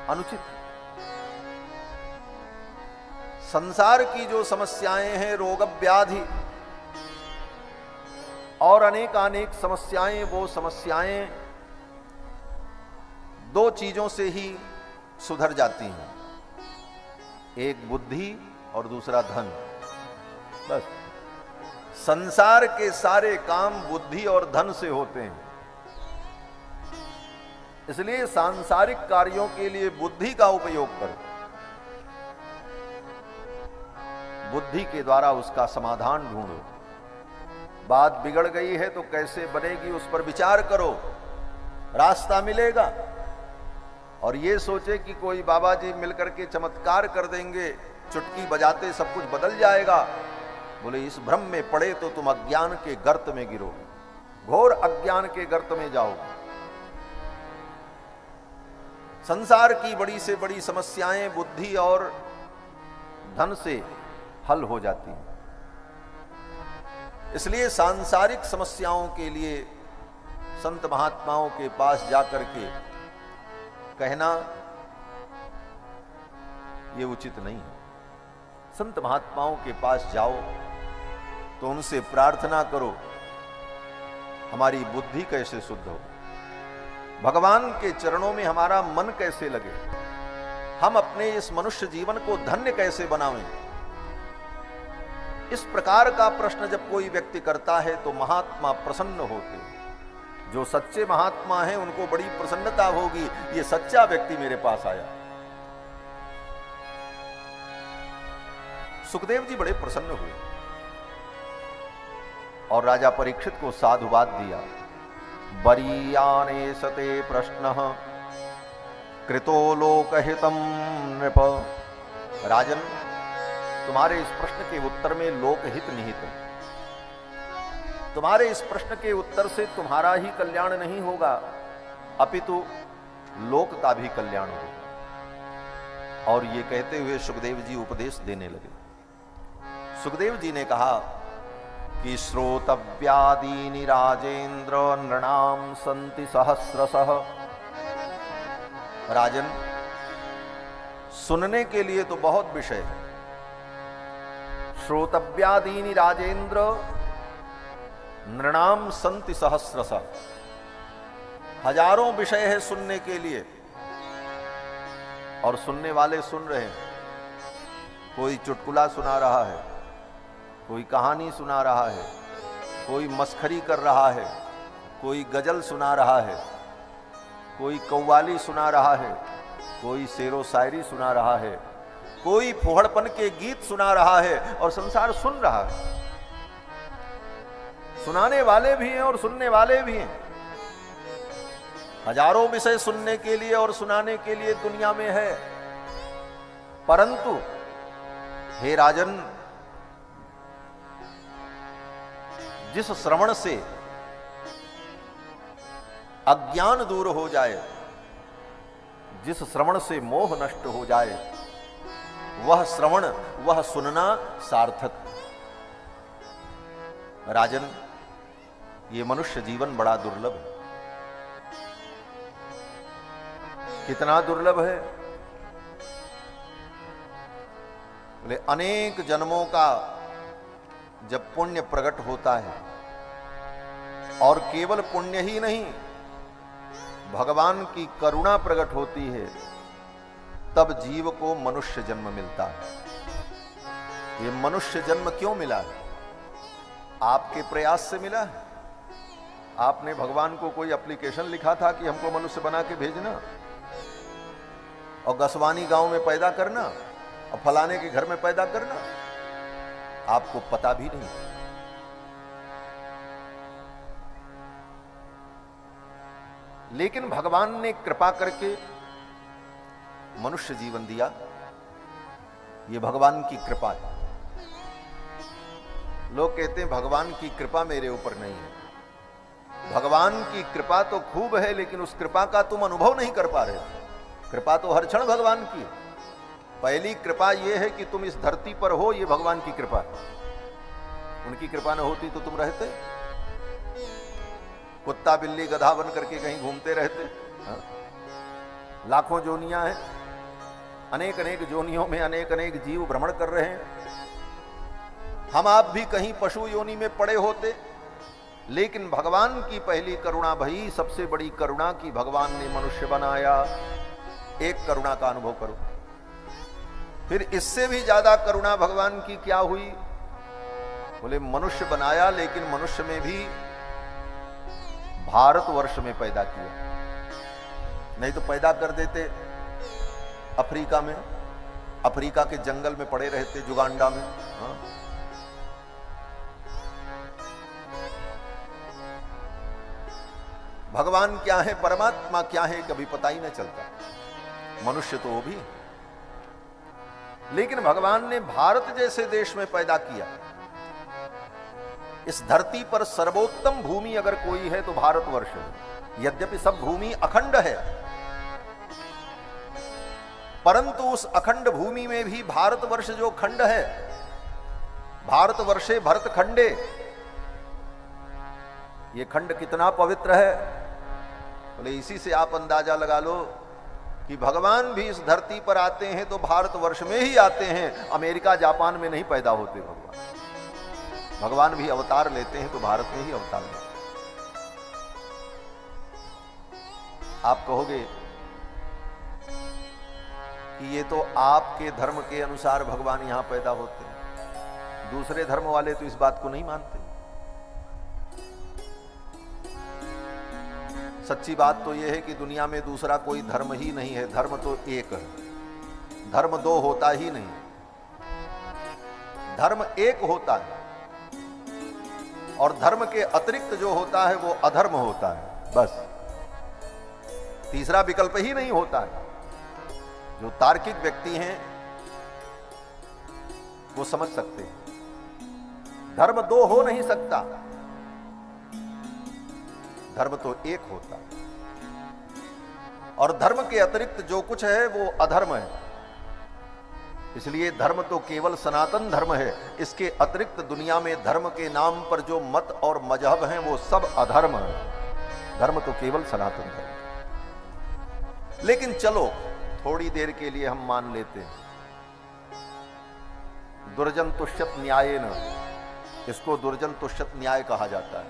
अनुचित। संसार की जो समस्याएं हैं, रोग व्याधि और अनेक समस्याएं, वो समस्याएं दो चीजों से ही सुधर जाती हैं, एक बुद्धि और दूसरा धन। बस संसार के सारे काम बुद्धि और धन से होते हैं। इसलिए सांसारिक कार्यों के लिए बुद्धि का उपयोग करो, बुद्धि के द्वारा उसका समाधान ढूंढो। बात बिगड़ गई है तो कैसे बनेगी उस पर विचार करो, रास्ता मिलेगा। और ये सोचे कि कोई बाबा जी मिलकर के चमत्कार कर देंगे, चुटकी बजाते सब कुछ बदल जाएगा, बोले इस भ्रम में पड़े तो तुम अज्ञान के गर्त में गिरो, घोर अज्ञान के गर्त में जाओ। संसार की बड़ी से बड़ी समस्याएं बुद्धि और धन से हल हो जाती हैं। इसलिए सांसारिक समस्याओं के लिए संत महात्माओं के पास जाकर के कहना ये उचित नहीं है। संत महात्माओं के पास जाओ तो उनसे प्रार्थना करो, हमारी बुद्धि कैसे शुद्ध हो, भगवान के चरणों में हमारा मन कैसे लगे, हम अपने इस मनुष्य जीवन को धन्य कैसे बनावें। इस प्रकार का प्रश्न जब कोई व्यक्ति करता है तो महात्मा प्रसन्न होते हैं। जो सच्चे महात्मा हैं उनको बड़ी प्रसन्नता होगी, ये सच्चा व्यक्ति मेरे पास आया। सुखदेव जी बड़े प्रसन्न हुए और राजा परीक्षित को साधुवाद दिया। बरीयाने सते प्रश्न कृतो लोकहितम नृप। राजन, तुम्हारे इस प्रश्न के उत्तर में लोकहित निहित है। तुम्हारे इस प्रश्न के उत्तर से तुम्हारा ही कल्याण नहीं होगा, अपितु लोक का भी कल्याण होगा। और ये कहते हुए सुखदेव जी उपदेश देने लगे। सुखदेव जी ने कहा कि श्रोतव्यादीनि राजेंद्र नृणाम संति सहस्रशः। राजन, सुनने के लिए तो बहुत विषय है। श्रोतव्यादीनि राजेंद्र नृणाम संति सहस्रशः। हजारों विषय है सुनने के लिए और सुनने वाले सुन रहे हैं। कोई चुटकुला सुना रहा है, कोई कहानी सुना रहा है, कोई मस्खरी कर रहा है, कोई गजल सुना रहा है, कोई कव्वाली सुना रहा है, कोई शेरो शायरी सुना रहा है, कोई फुहड़पन के गीत सुना रहा है और संसार सुन रहा है। सुनाने वाले भी हैं और सुनने वाले भी हैं। हजारों विषय सुनने के लिए और सुनाने के लिए दुनिया में है, परंतु हे राजन, जिस श्रवण से अज्ञान दूर हो जाए, जिस श्रवण से मोह नष्ट हो जाए, वह श्रवण, वह सुनना सार्थक। राजन, ये मनुष्य जीवन बड़ा दुर्लभ है। कितना दुर्लभ है? बोले अनेक जन्मों का जब पुण्य प्रकट होता है, और केवल पुण्य ही नहीं, भगवान की करुणा प्रकट होती है, तब जीव को मनुष्य जन्म मिलता है। ये मनुष्य जन्म क्यों मिला है? आपके प्रयास से मिला है। आपने भगवान को कोई एप्लीकेशन लिखा था कि हमको मनुष्य बना के भेजना, और गसवानी गांव में पैदा करना, और फलाने के घर में पैदा करना? आपको पता भी नहीं। लेकिन भगवान ने कृपा करके मनुष्य जीवन दिया। ये भगवान की कृपा है। लोग कहते हैं भगवान की कृपा मेरे ऊपर नहीं है। भगवान की कृपा तो खूब है, लेकिन उस कृपा का तुम अनुभव नहीं कर पा रहे। कृपा तो हर क्षण भगवान की है। पहली कृपा यह है कि तुम इस धरती पर हो, यह भगवान की कृपा है। उनकी कृपा न होती तो तुम रहते कुत्ता बिल्ली गधा बन करके कहीं घूमते रहते। हाँ? लाखों जोनियां हैं, अनेक अनेक योनियों में अनेक अनेक जीव भ्रमण कर रहे हैं। हम आप भी कहीं पशु योनि में पड़े होते, लेकिन भगवान की पहली करुणा भई, सबसे बड़ी करुणा की भगवान ने मनुष्य बनाया। एक करुणा का अनुभव करो। फिर इससे भी ज्यादा करुणा भगवान की क्या हुई? बोले मनुष्य बनाया, लेकिन मनुष्य में भी भारतवर्ष में पैदा किया। नहीं तो पैदा कर देते अफ्रीका में, अफ्रीका के जंगल में पड़े रहते, जुगांडा में। हाँ? भगवान क्या है, परमात्मा क्या है, कभी पता ही नहीं चलता। मनुष्य तो वो भी, लेकिन भगवान ने भारत जैसे देश में पैदा किया। इस धरती पर सर्वोत्तम भूमि अगर कोई है तो भारतवर्ष है। यद्यपि सब भूमि अखंड है, परंतु उस अखंड भूमि में भी भारतवर्ष जो खंड है, भारतवर्षे भरतखंडे, ये खंड कितना पवित्र है। बोले इसी से आप अंदाजा लगा लो कि भगवान भी इस धरती पर आते हैं तो भारतवर्ष में ही आते हैं, अमेरिका जापान में नहीं पैदा होते। भगवान भी अवतार लेते हैं तो भारत में ही अवतार लेते हैं। आप कहोगे कि ये तो आपके धर्म के अनुसार भगवान यहां पैदा होते हैं, दूसरे धर्म वाले तो इस बात को नहीं मानते। सच्ची बात तो यह है कि दुनिया में दूसरा कोई धर्म ही नहीं है, धर्म तो एक है। धर्म दो होता ही नहीं, धर्म एक होता है, और धर्म के अतिरिक्त जो होता है वो अधर्म होता है। बस तीसरा विकल्प ही नहीं होता है। जो तार्किक व्यक्ति हैं वो समझ सकते हैं धर्म दो हो नहीं सकता, धर्म तो एक होता है, और धर्म के अतिरिक्त जो कुछ है वो अधर्म है। इसलिए धर्म तो केवल सनातन धर्म है, इसके अतिरिक्त दुनिया में धर्म के नाम पर जो मत और मजहब हैं वो सब अधर्म है। धर्म तो केवल सनातन धर्म। लेकिन चलो थोड़ी देर के लिए हम मान लेते हैं, दुर्जन तुष्यत न्याय न, इसको दुर्जन तुष्यत न्याय कहा जाता है।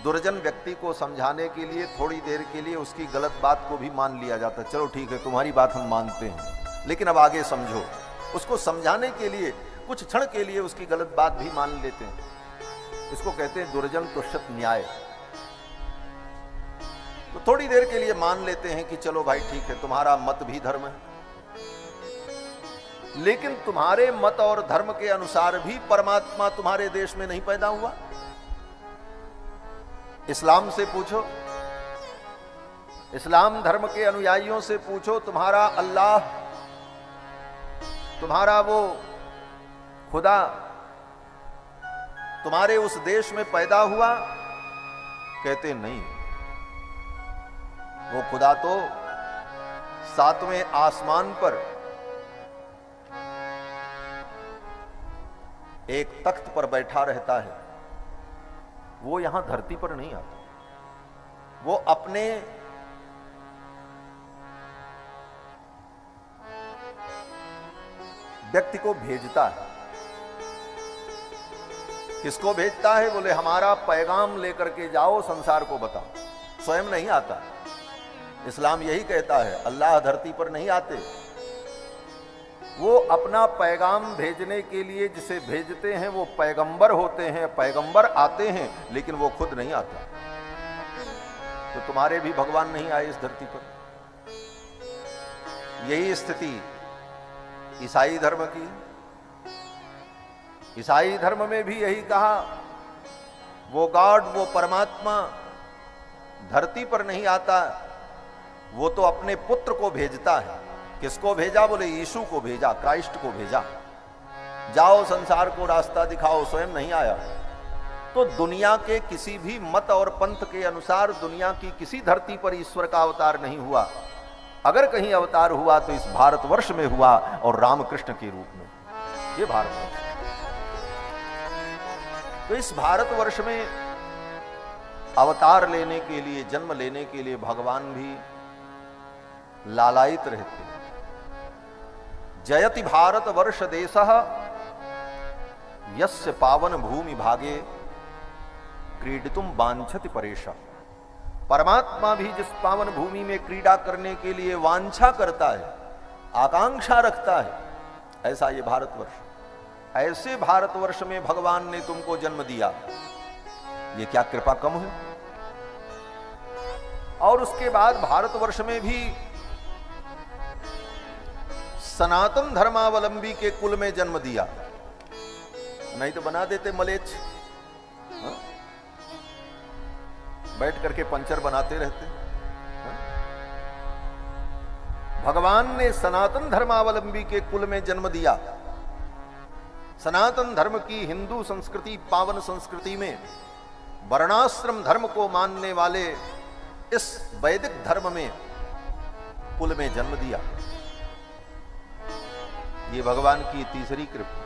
दुर्जन व्यक्ति को समझाने के लिए थोड़ी देर के लिए उसकी गलत बात को भी मान लिया जाता है। चलो ठीक है, तुम्हारी बात हम मानते हैं, लेकिन अब आगे समझो। उसको समझाने के लिए कुछ क्षण के लिए उसकी गलत बात भी मान लेते हैं। इसको कहते हैं दुर्जन तुष्यत न्याय। तो थोड़ी देर के लिए मान लेते हैं कि चलो भाई ठीक है, तुम्हारा मत भी धर्म है, लेकिन तुम्हारे मत और धर्म के अनुसार भी परमात्मा तुम्हारे देश में नहीं पैदा हुआ। इस्लाम से पूछो, इस्लाम धर्म के अनुयायियों से पूछो, तुम्हारा अल्लाह, तुम्हारा वो खुदा तुम्हारे उस देश में पैदा हुआ? कहते नहीं, वो खुदा तो सातवें आसमान पर एक तख्त पर बैठा रहता है, वो यहां धरती पर नहीं आता। वो अपने व्यक्ति को भेजता है। किसको भेजता है? बोले हमारा पैगाम लेकर के जाओ, संसार को बताओ। स्वयं नहीं आता। इस्लाम यही कहता है, अल्लाह धरती पर नहीं आते, वो अपना पैगाम भेजने के लिए जिसे भेजते हैं वो पैगंबर होते हैं। पैगंबर आते हैं लेकिन वो खुद नहीं आता। तो तुम्हारे भी भगवान नहीं आए इस धरती पर। यही स्थिति ईसाई धर्म की। ईसाई धर्म में भी यही कहा, वो गॉड, वो परमात्मा धरती पर नहीं आता, वो तो अपने पुत्र को भेजता है। किसको भेजा? बोले यीशु को भेजा, क्राइस्ट को भेजा। जाओ संसार को रास्ता दिखाओ, स्वयं नहीं आया। तो दुनिया के किसी भी मत और पंथ के अनुसार दुनिया की किसी धरती पर ईश्वर का अवतार नहीं हुआ। अगर कहीं अवतार हुआ तो इस भारतवर्ष में हुआ, और रामकृष्ण के रूप में। ये भारतवर्ष। तो इस भारतवर्ष में अवतार लेने के लिए, जन्म लेने के लिए भगवान भी लालायित रहते हैं। जयति भारत वर्ष देश यस्य पावन भूमि भागे क्रीडितुम वांछति परेश। परमात्मा भी जिस पावन भूमि में क्रीड़ा करने के लिए वांछा करता है, आकांक्षा रखता है, ऐसा ये भारतवर्ष, ऐसे भारतवर्ष में भगवान ने तुमको जन्म दिया, ये क्या कृपा कम है। और उसके बाद भारतवर्ष में भी सनातन धर्मावलंबी के कुल में जन्म दिया, नहीं तो बना देते मलेच्छ, बैठ करके पंचर बनाते रहते। भगवान ने सनातन धर्मावलंबी के कुल में जन्म दिया। सनातन धर्म की हिंदू संस्कृति, पावन संस्कृति में वर्णाश्रम धर्म को मानने वाले इस वैदिक धर्म में कुल में जन्म दिया। ये भगवान की तीसरी कृपा।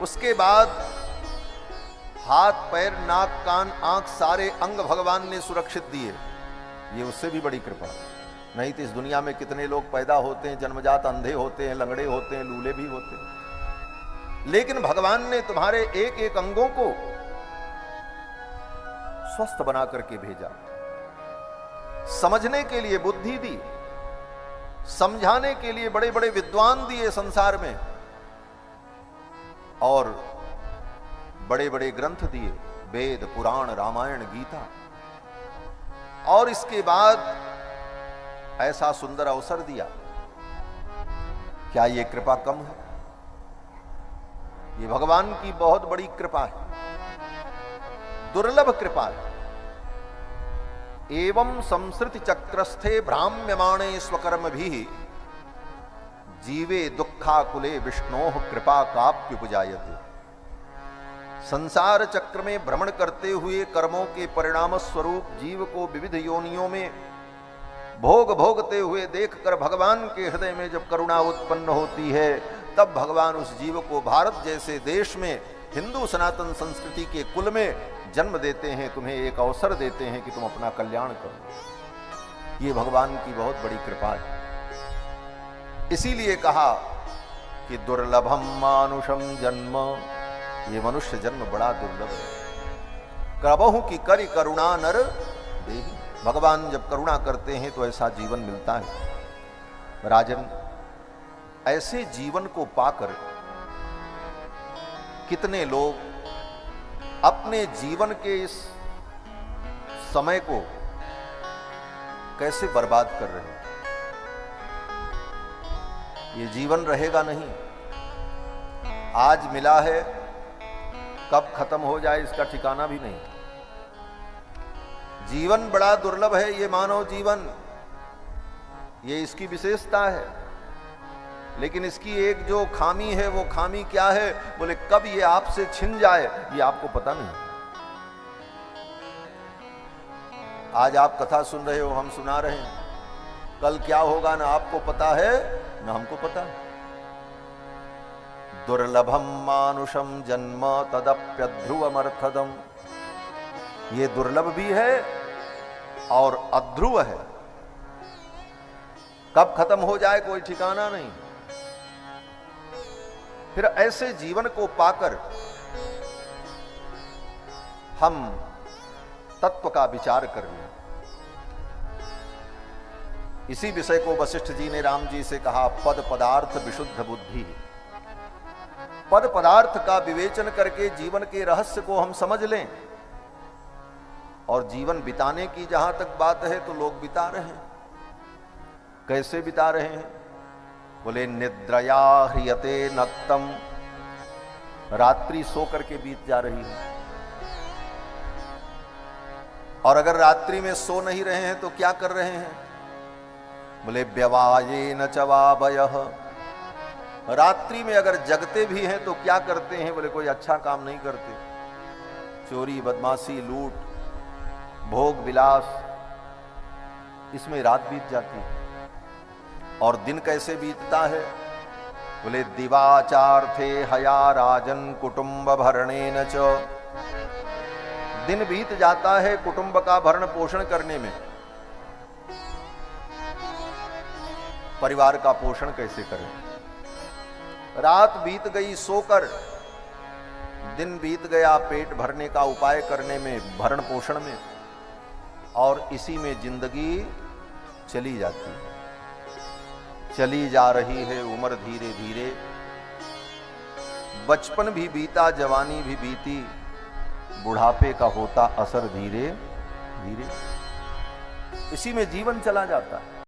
उसके बाद हाथ, पैर, नाक, कान, आंख, सारे अंग भगवान ने सुरक्षित दिए, ये उससे भी बड़ी कृपा। नहीं तो इस दुनिया में कितने लोग पैदा होते हैं, जन्मजात अंधे होते हैं, लंगड़े होते हैं, लूले भी होते हैं, लेकिन भगवान ने तुम्हारे एक एक अंगों को स्वस्थ बना करके भेजा। समझने के लिए बुद्धि दी, समझाने के लिए बड़े बड़े विद्वान दिए संसार में, और बड़े बड़े ग्रंथ दिए, वेद, पुराण, रामायण, गीता। और इसके बाद ऐसा सुंदर अवसर दिया, क्या ये कृपा कम है? ये भगवान की बहुत बड़ी कृपा है, दुर्लभ कृपा है। एवं संसृति चक्रस्थे भ्राम्यमाणे स्वकर्म भी जीवे दुखाकुले विष्णोः कृपा काप्युपजायते। संसार चक्र में भ्रमण करते हुए कर्मों के परिणाम स्वरूप जीव को विविध योनियों में भोग भोगते हुए देखकर भगवान के हृदय में जब करुणा उत्पन्न होती है, तब भगवान उस जीव को भारत जैसे देश में हिंदू सनातन संस्कृति के कुल में जन्म देते हैं, तुम्हें एक अवसर देते हैं कि तुम अपना कल्याण करो। ये भगवान की बहुत बड़ी कृपा है। इसीलिए कहा कि दुर्लभम मानुषम जन्म, ये मनुष्य जन्म बड़ा दुर्लभ है। कबहु की करि करुणा नर देहि। भगवान जब करुणा करते हैं तो ऐसा जीवन मिलता है। राजन, ऐसे जीवन को पाकर कितने लोग अपने जीवन के इस समय को कैसे बर्बाद कर रहे हैं। ये जीवन रहेगा नहीं, आज मिला है, कब खत्म हो जाए इसका ठिकाना भी नहीं। जीवन बड़ा दुर्लभ है, ये मानव जीवन, ये इसकी विशेषता है। लेकिन इसकी एक जो खामी है, वो खामी क्या है? बोले कब ये आपसे छिन जाए ये आपको पता नहीं। आज आप कथा सुन रहे हो, हम सुना रहे हैं, कल क्या होगा ना आपको पता है ना हमको पता है। दुर्लभम मानुषम जन्म तदप्यध्रुवमर्थदम, ये दुर्लभ भी है और अध्रुव है, कब खत्म हो जाए कोई ठिकाना नहीं। फिर ऐसे जीवन को पाकर हम तत्व का विचार कर लें। इसी विषय को वशिष्ठ जी ने राम जी से कहा, पद पदार्थ विशुद्ध बुद्धि। पद पदार्थ का विवेचन करके जीवन के रहस्य को हम समझ लें, और जीवन बिताने की जहां तक बात है तो लोग बिता रहे हैं। कैसे बिता रहे हैं? बोले निद्रया ह्रियते नक्तम, रात्रि सो करके बीत जा रही है। और अगर रात्रि में सो नहीं रहे हैं तो क्या कर रहे हैं? बोले व्यवायेन च वावयः, रात्रि में अगर जगते भी हैं तो क्या करते हैं? बोले कोई अच्छा काम नहीं करते, चोरी, बदमाशी, लूट, भोग विलास, इसमें रात बीत जाती है। और दिन कैसे बीतता है? बोले दिवाचार्थे हया राजन कुटुंब भरणेन च, दिन बीत जाता है कुटुंब का भरण पोषण करने में। परिवार का पोषण कैसे करें। रात बीत गई सोकर, दिन बीत गया पेट भरने का उपाय करने में, भरण पोषण में, और इसी में जिंदगी चली जाती है। चली जा रही है उम्र धीरे धीरे, बचपन भी बीता, जवानी भी बीती, बुढ़ापे का होता असर धीरे धीरे। इसी में जीवन चला जाता है।